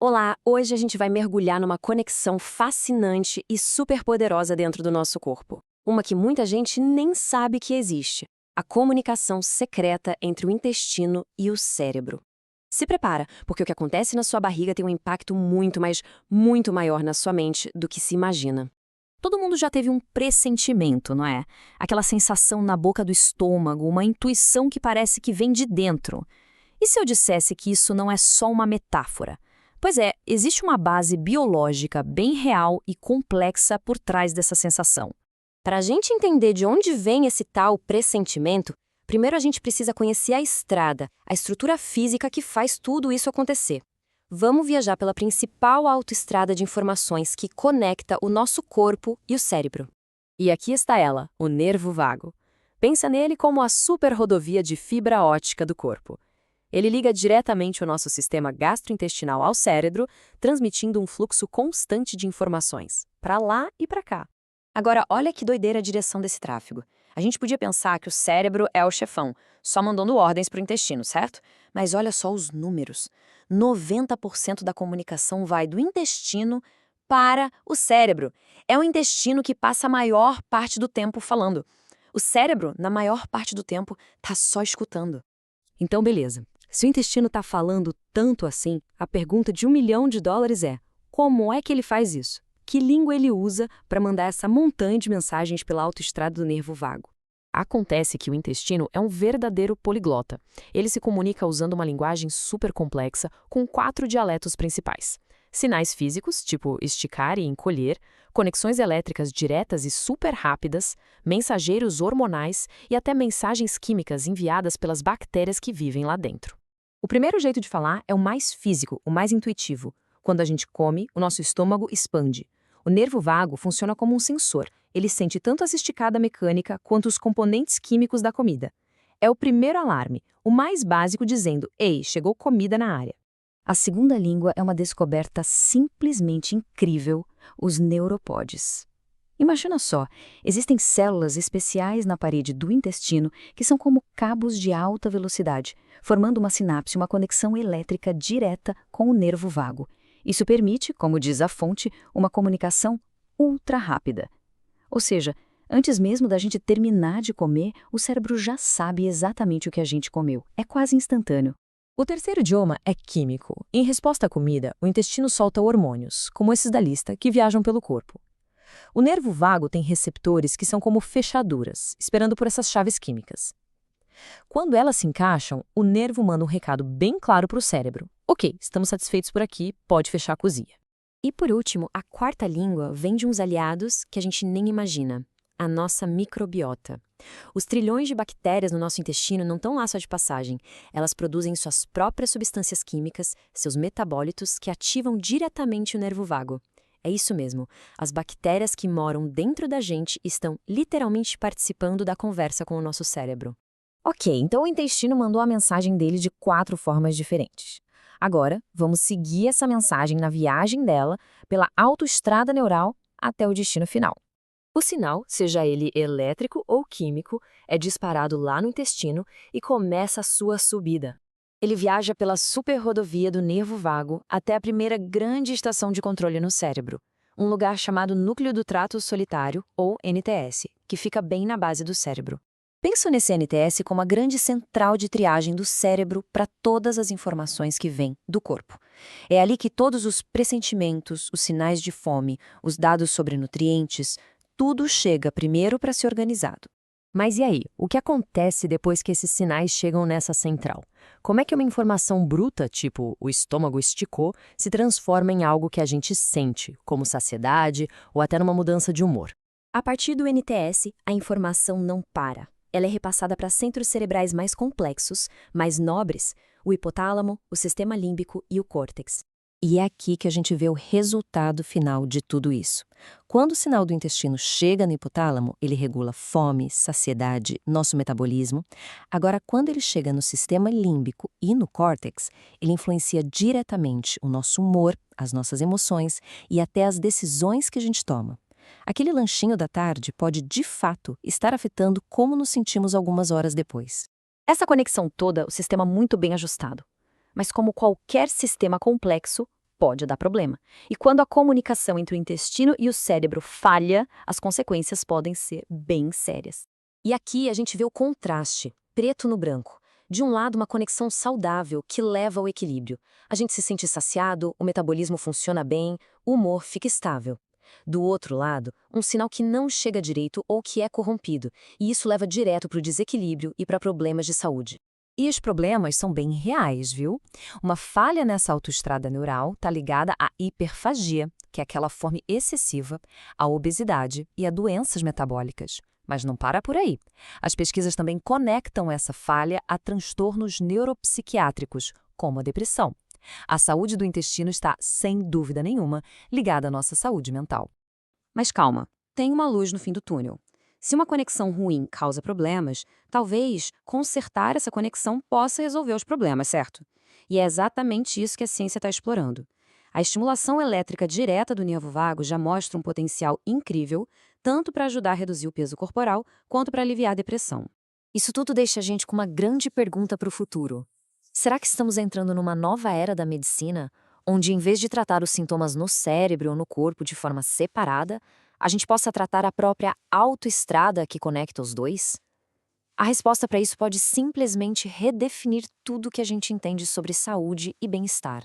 Olá, hoje a gente vai mergulhar numa conexão fascinante e super poderosa dentro do nosso corpo. Uma que muita gente nem sabe que existe: a comunicação secreta entre o intestino e o cérebro. Se prepara, porque o que acontece na sua barriga tem um impacto muito, mas muito maior na sua mente do que se imagina. Todo mundo já teve um pressentimento, não é? Aquela sensação na boca do estômago, uma intuição que parece que vem de dentro. E se eu dissesse que isso não é só uma metáfora? Pois é, existe uma base biológica bem real e complexa por trás dessa sensação. Para a gente entender de onde vem esse tal pressentimento, primeiro a gente precisa conhecer a estrada, a estrutura física que faz tudo isso acontecer. Vamos viajar pela principal autoestrada de informações que conecta o nosso corpo e o cérebro. E aqui está ela, o nervo vago. Pensa nele como a super rodovia de fibra ótica do corpo. Ele liga diretamente o nosso sistema gastrointestinal ao cérebro, transmitindo um fluxo constante de informações, para lá e para cá. Agora, olha que doideira a direção desse tráfego. A gente podia pensar que o cérebro é o chefão, só mandando ordens para o intestino, certo? Mas olha só os números. 90% da comunicação vai do intestino para o cérebro. É o intestino que passa a maior parte do tempo falando. O cérebro, na maior parte do tempo, está só escutando. Então, beleza. Se o intestino está falando tanto assim, a pergunta de US$ 1 milhão é: como é que ele faz isso? Que língua ele usa para mandar essa montanha de mensagens pela autoestrada do nervo vago? Acontece que o intestino é um verdadeiro poliglota. Ele se comunica usando uma linguagem super complexa com 4 dialetos principais: sinais físicos, tipo esticar e encolher, conexões elétricas diretas e super rápidas, mensageiros hormonais e até mensagens químicas enviadas pelas bactérias que vivem lá dentro. O primeiro jeito de falar é o mais físico, o mais intuitivo. Quando a gente come, o nosso estômago expande. O nervo vago funciona como um sensor. Ele sente tanto essa esticada mecânica quanto os componentes químicos da comida. É o primeiro alarme, o mais básico, dizendo: "Ei, chegou comida na área." A segunda língua é uma descoberta simplesmente incrível: os neuropódios. Imagina só, existem células especiais na parede do intestino que são como cabos de alta velocidade, formando uma sinapse, uma conexão elétrica direta com o nervo vago. Isso permite, como diz a fonte, uma comunicação ultra rápida. Ou seja, antes mesmo da gente terminar de comer, o cérebro já sabe exatamente o que a gente comeu. É quase instantâneo. O terceiro idioma é químico. Em resposta à comida, o intestino solta hormônios, como esses da lista, que viajam pelo corpo. O nervo vago tem receptores que são como fechaduras, esperando por essas chaves químicas. Quando elas se encaixam, o nervo manda um recado bem claro para o cérebro: "Ok, estamos satisfeitos por aqui, pode fechar a cozinha." E por último, a quarta língua vem de uns aliados que a gente nem imagina: a nossa microbiota. Os trilhões de bactérias no nosso intestino não estão lá só de passagem. Elas produzem suas próprias substâncias químicas, seus metabólitos, que ativam diretamente o nervo vago. É isso mesmo, as bactérias que moram dentro da gente estão literalmente participando da conversa com o nosso cérebro. Ok, então o intestino mandou a mensagem dele de 4 formas diferentes. Agora, vamos seguir essa mensagem na viagem dela pela autoestrada neural até o destino final. O sinal, seja ele elétrico ou químico, é disparado lá no intestino e começa a sua subida. Ele viaja pela superrodovia do nervo vago até a primeira grande estação de controle no cérebro, um lugar chamado Núcleo do Trato Solitário, ou NTS, que fica bem na base do cérebro. Pensa nesse NTS como a grande central de triagem do cérebro para todas as informações que vêm do corpo. É ali que todos os pressentimentos, os sinais de fome, os dados sobre nutrientes, tudo chega primeiro para ser organizado. Mas e aí, o que acontece depois que esses sinais chegam nessa central? Como é que uma informação bruta, tipo o estômago esticou, se transforma em algo que a gente sente, como saciedade ou até numa mudança de humor? A partir do NTS, a informação não para. Ela é repassada para centros cerebrais mais complexos, mais nobres: o hipotálamo, o sistema límbico e o córtex. E é aqui que a gente vê o resultado final de tudo isso. Quando o sinal do intestino chega no hipotálamo, ele regula fome, saciedade, nosso metabolismo. Agora, quando ele chega no sistema límbico e no córtex, ele influencia diretamente o nosso humor, as nossas emoções e até as decisões que a gente toma. Aquele lanchinho da tarde pode, de fato, estar afetando como nos sentimos algumas horas depois. Essa conexão toda, o sistema muito bem ajustado. Mas como qualquer sistema complexo, pode dar problema. E quando a comunicação entre o intestino e o cérebro falha, as consequências podem ser bem sérias. E aqui a gente vê o contraste, preto no branco. De um lado, uma conexão saudável que leva ao equilíbrio. A gente se sente saciado, o metabolismo funciona bem, o humor fica estável. Do outro lado, um sinal que não chega direito ou que é corrompido, e isso leva direto para o desequilíbrio e para problemas de saúde. E os problemas são bem reais, viu? Uma falha nessa autoestrada neural está ligada à hiperfagia, que é aquela fome excessiva, à obesidade e a doenças metabólicas. Mas não para por aí. As pesquisas também conectam essa falha a transtornos neuropsiquiátricos, como a depressão. A saúde do intestino está, sem dúvida nenhuma, ligada à nossa saúde mental. Mas calma, tem uma luz no fim do túnel. Se uma conexão ruim causa problemas, talvez consertar essa conexão possa resolver os problemas, certo? E é exatamente isso que a ciência está explorando. A estimulação elétrica direta do nervo vago já mostra um potencial incrível, tanto para ajudar a reduzir o peso corporal, quanto para aliviar a depressão. Isso tudo deixa a gente com uma grande pergunta para o futuro. Será que estamos entrando numa nova era da medicina, onde em vez de tratar os sintomas no cérebro ou no corpo de forma separada, a gente possa tratar a própria autoestrada que conecta os dois? A resposta para isso pode simplesmente redefinir tudo que a gente entende sobre saúde e bem-estar.